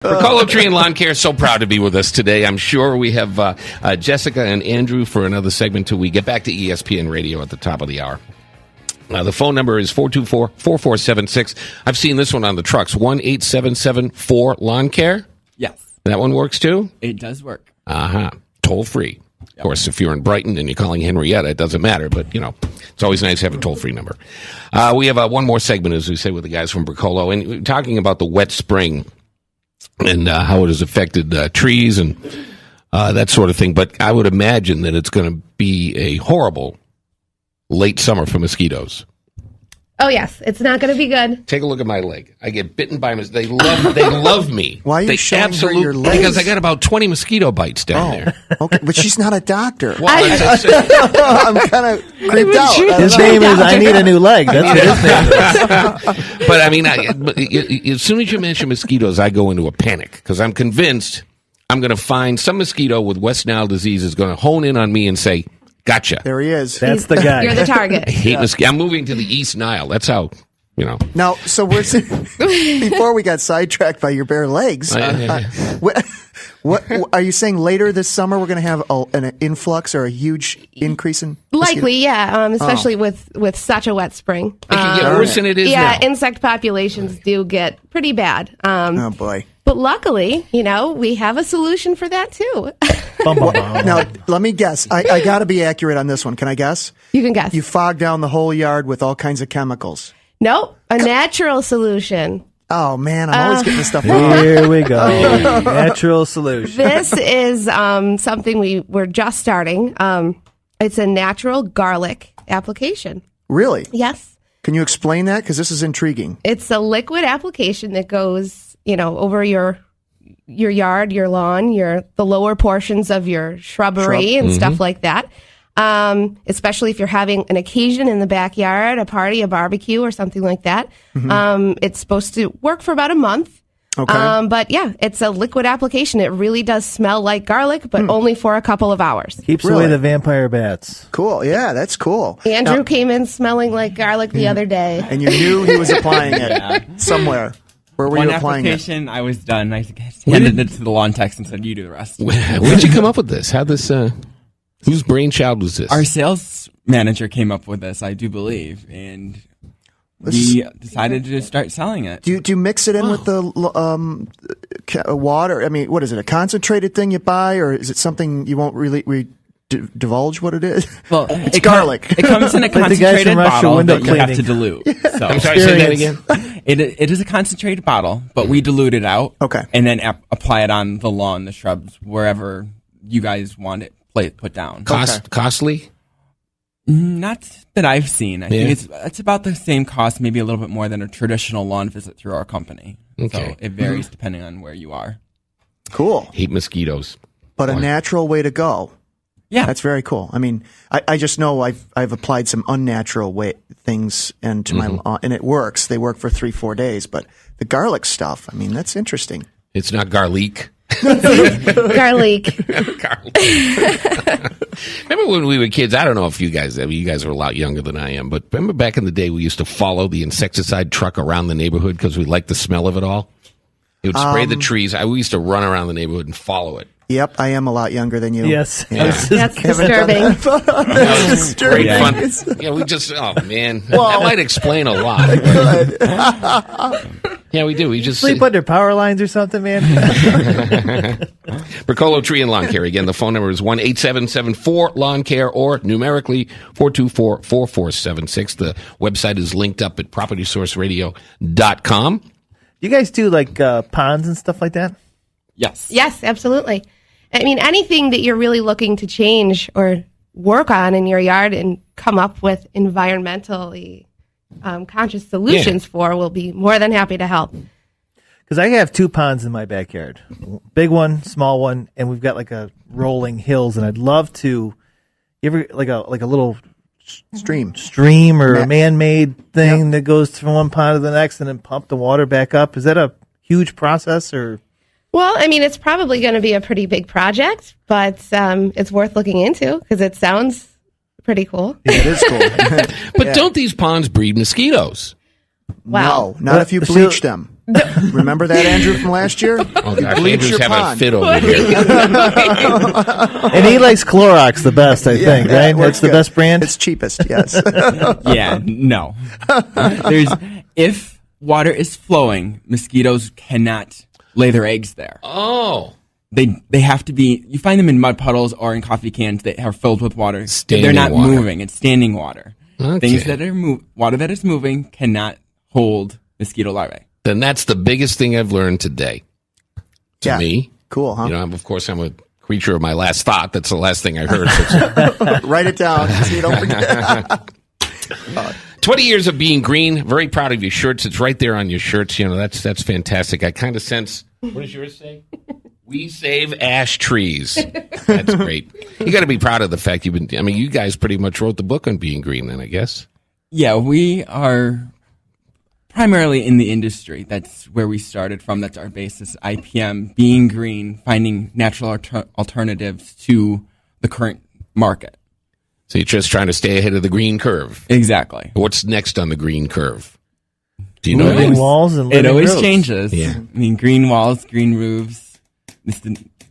Broccolo Tree and Lawn Care, so proud to be with us today. I'm sure we have Jessica and Andrew for another segment till we get back to ESPN Radio at the top of the hour. The phone number is 424-4476. I've seen this one on the trucks, 1-877-4-Lawn Care. Yes. That one works too? It does work. Uh-huh. Toll free. Of course, if you're in Brighton and you're calling Henrietta, it doesn't matter. But, it's always nice to have a toll-free number. We have one more segment, as we say, with the guys from Broccolo. And we're talking about the wet spring and how it has affected trees and that sort of thing. But I would imagine that it's going to be a horrible late summer for mosquitoes. Oh, yes. It's not going to be good. Take a look at my leg. I get bitten by mosquitoes. They love me. Why are you showing her your legs? Because I got about 20 mosquito bites down there. Okay, but she's not a doctor. Well, I'm kind of creeped out. His name is I Need a New Leg. That's what his name is. But, I mean, as soon as you mention mosquitoes, I go into a panic because I'm convinced I'm going to find some mosquito with West Nile disease is going to hone in on me and say, gotcha. There he is. That's the guy. You're the target. I hate mosquitoes. I'm moving to the East Nile. That's how, Now, so before we got sidetracked by your bare legs, what are you saying later this summer we're going to have an influx or a huge increase in mosquitoes? Likely, yeah, especially with such a wet spring. It can get worse than it is yeah, now. insect populations do get pretty bad. Oh, boy. But luckily, we have a solution for that, too. Now, let me guess. I got to be accurate on this one. Can I guess? You can guess. You fog down the whole yard with all kinds of chemicals. Nope, a natural solution. Oh, man, I'm always getting this stuff wrong. Here we go. Natural solution. This is something we're just starting. It's a natural garlic application. Really? Yes. Can you explain that? Because this is intriguing. It's a liquid application that goes, over your yard, your lawn, the lower portions of your shrubbery and stuff like that. Especially if you're having an occasion in the backyard, a party, a barbecue, or something like that. It's supposed to work for about a month. Okay. But yeah, it's a liquid application. It really does smell like garlic, but only for a couple of hours. Keeps away the vampire bats. Cool. Yeah, that's cool. Andrew came in smelling like garlic the other day. And you knew he was applying it somewhere. Where were you applying it? One application, I was done. I handed it to the lawn techs and said, you do the rest. Where'd you come up with this? How this? Whose brainchild was this? Our sales manager came up with this, I do believe, and we decided to start selling it. Do you mix it in with the water? I mean, what is it? A concentrated thing you buy, or is it something you won't really divulge what it is? Well, it's garlic. It comes in a concentrated bottle that you have to dilute. So. I'm sorry, say that again. It is a concentrated bottle, but we dilute it out. Okay. And then apply it on the lawn, the shrubs, wherever you guys want it put down. Costly? Not that I've seen. I think it's about the same cost, maybe a little bit more than a traditional lawn visit through our company. Okay. So it varies depending on where you are. Cool. Hate mosquitoes. But a natural way to go. Yeah. That's very cool. I mean, I just know I've applied some unnatural things into my lawn, and it works. They work for 3-4 days. But the garlic stuff, I mean, that's interesting. It's not garlic. Garlic. Remember when we were kids? I don't know if you guys are a lot younger than I am, but remember back in the day we used to follow the insecticide truck around the neighborhood because we liked the smell of it all? It would spray the trees. We used to run around the neighborhood and follow it. Yep, I am a lot younger than you. Yes. Yeah. That's disturbing. That's Great disturbing. fun. Yeah, that might explain a lot. Yeah, we do. We just Sleep under power lines or something, man. Broccolo Tree and Lawn Care. Again, the phone number is 1-877-4-LAWN CARE or numerically 424-4476. The website is linked up at propertysourceradio.com. You guys do like ponds and stuff like that? Yes. Yes, absolutely. I mean, anything that you're really looking to change or work on in your yard and come up with environmentally conscious solutions for, we'll be more than happy to help. Because I have 2 ponds in my backyard, big one, small one, and we've got like a rolling hills, and I'd love to, like a little stream or a man-made thing that goes from one pond to the next, and then pump the water back up. Is that a huge process or? Well, I mean, it's probably going to be a pretty big project, but it's worth looking into because it sounds pretty cool. Yeah, it is cool. But don't these ponds breed mosquitoes? Wow. No, not if you bleach them. Remember that, Andrew, from last year? Oh, gosh, bleached Andrew's your having a pond. fit over here. And he likes Clorox the best, I think, right? works That's the good. best brand? It's cheapest, yes. Yeah, no. If water is flowing, mosquitoes cannot lay their eggs there. Oh. They have to be. You find them in mud puddles or in coffee cans that are filled with water. Standing They're not water. moving. It's standing water. Okay. Things that are water that is moving cannot hold mosquito larvae. Then that's the biggest thing I've learned today. To Yeah. me. Cool, huh? You know, of course, I'm a creature of my last thought. That's the last thing I heard. So Write it down so you don't forget. 20 years of being green. Very proud of your shirts. It's right there on your shirts. You know, that's fantastic. I kind of sense. What does yours say? We save ash trees. That's great. You got to be proud of the fact you've been. I mean, you guys pretty much wrote the book on being green, then I guess. Yeah, we are primarily in the industry. That's where we started from. That's our basis. IPM, being green, finding natural alternatives to the current market. So you're just trying to stay ahead of the green curve. Exactly. What's next on the green curve? Do you know? Living that? walls and It living always roofs. changes. Yeah. I mean, green walls, green roofs.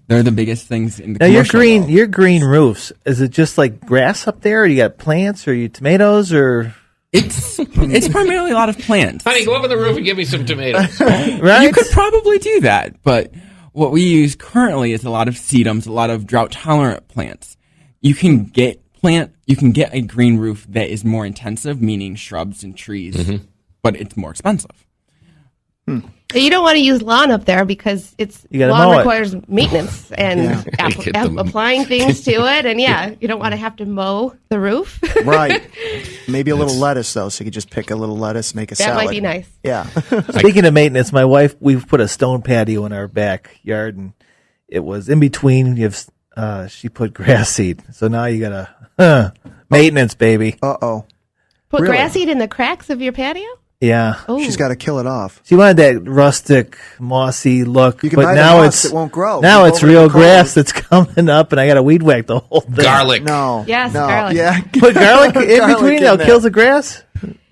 They're the biggest things in the Now your commercial green, world. your green roofs. Is it just like grass up there? Or you got plants, or you tomatoes, or It's primarily a lot of plants. Honey, go up on the roof and give me some tomatoes. right? You could probably do that, but what we use currently is a lot of sedums, a lot of drought tolerant plants. You can get a green roof that is more intensive, meaning shrubs and trees, but it's more expensive. You don't want to use lawn up there because You gotta lawn mow it. requires maintenance and Get them- applying things to it, and you don't want to have to mow the roof. Right. Maybe a little lettuce, though, so you could just pick a little lettuce, make a That salad. might be nice. Yeah. Speaking of maintenance, my wife, we've put a stone patio in our backyard, and it was in between. She put grass seed, so now you gotta maintenance, baby. Uh-oh. Put Really? grass seed in the cracks of your patio? Yeah, Oh, She's got to kill it off. she wanted that rustic, mossy look, You can but buy the now moss it's that won't grow. Now You it's go over to real the cold. grass that's coming up, and I got to weed whack the whole thing. Garlic. No. Yes, no. garlic. Yeah. Put garlic in Garlic between. in Now there. kills the grass.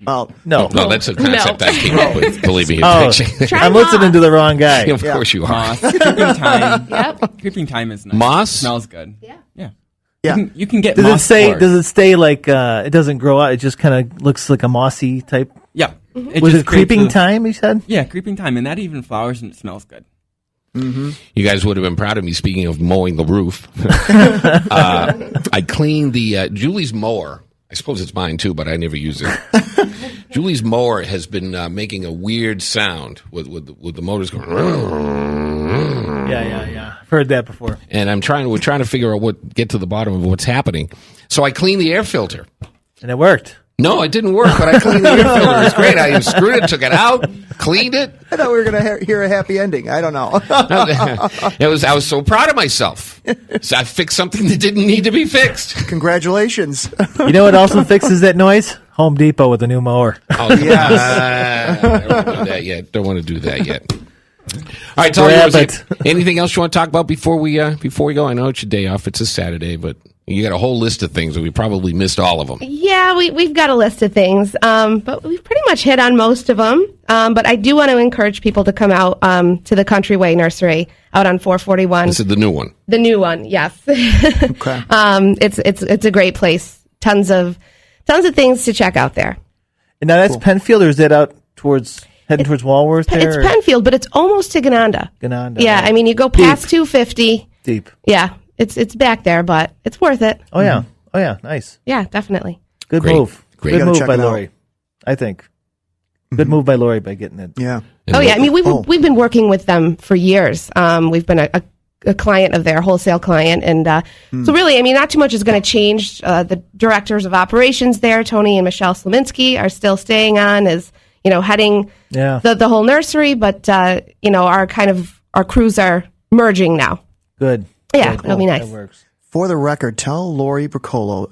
Well, No, No, that's a concept I came up with. Believe me. Oh, Try I'm listening moss. to the wrong guy. of course you are. Moss, creeping thyme. Yep. Creeping thyme is nice. Moss? Smells good. Yeah. Yeah. Yeah. You can get Does it moss stay? floors. Does it stay like it doesn't grow out? It just kind of looks like a mossy type. Yeah. Was just it creeping creates a- thyme? You said. Yeah, creeping thyme, and that even flowers and it smells good. You guys would have been proud of me. Speaking of mowing the roof, I cleaned the Julie's mower. I suppose it's mine too, but I never use it. Julie's mower has been making a weird sound with the motors going, Yeah. I've heard that before. and we're trying to figure out get to the bottom of what's happening. So I cleaned the air filter. And it worked. No, it didn't work, but I cleaned the air filter. It was great. I unscrewed it, took it out, cleaned it. I thought we were going to hear a happy ending. I don't know. I was so proud of myself. So I fixed something that didn't need to be fixed. Congratulations. You know what also fixes that noise? Home Depot with a new mower. Oh, I don't want to do that yet. Don't want to do that yet. All right, tell Grab you it. anything else you want to talk about before we go? I know it's your day off. It's a Saturday, but you got a whole list of things, and we probably missed all of them. Yeah, we've got a list of things, but we've pretty much hit on most of them. But I do want to encourage people to come out to the Countryway Nursery out on 441. This is the new one. The new one, yes. Okay. It's a great place. Tons of things to check out there. And now that's Penfield, or is that out heading towards Walworth there? It's Penfield, but it's almost to Gananda. Gananda. Yeah, I mean you go past 250. Deep. Yeah, it's back there, but it's worth it. Oh yeah. Oh yeah. Nice. Yeah, definitely. Good Great. move. Great. Good Gotta move check by it out. Lori. I think. Good move by Lori by getting it. Yeah. Oh yeah, I mean Oh. we've been working with them for years. We've been a client of their wholesale client, and so really, I mean, not too much is going to change. The directors of operations there, Tony and Michelle Slaminski, are still staying on as heading Yeah. the whole nursery, but our crews are merging now. Good. Yeah, Good. it'll be nice. That works. For the record, tell Lori Broccolo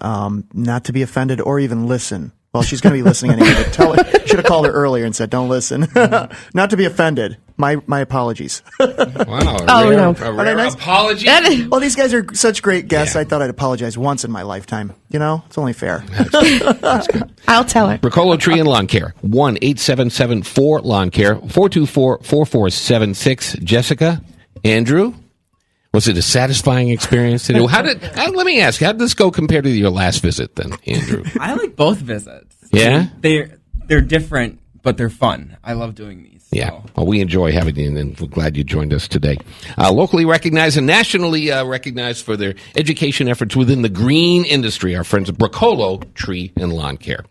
not to be offended or even listen Well, she's going to be listening anyway. But should have called her earlier and said, "Don't listen." Not to be offended. My apologies. Wow. No. A rare nice? apology. Well, these guys are such great guests. Yeah. I thought I'd apologize once in my lifetime. It's only fair. I'll tell her. Broccolo Tree and Lawn Care. 1-877-4-LAWN CARE. 424-4476. Jessica, Andrew, was it a satisfying experience today? Let me ask, how did this go compared to your last visit then, Andrew? I like both visits. Yeah? They're different, but they're fun. I love doing these. Yeah. So. Well, we enjoy having you, and we're glad you joined us today. Locally recognized and nationally recognized for their education efforts within the green industry, our friends at Broccolo Tree and Lawn Care.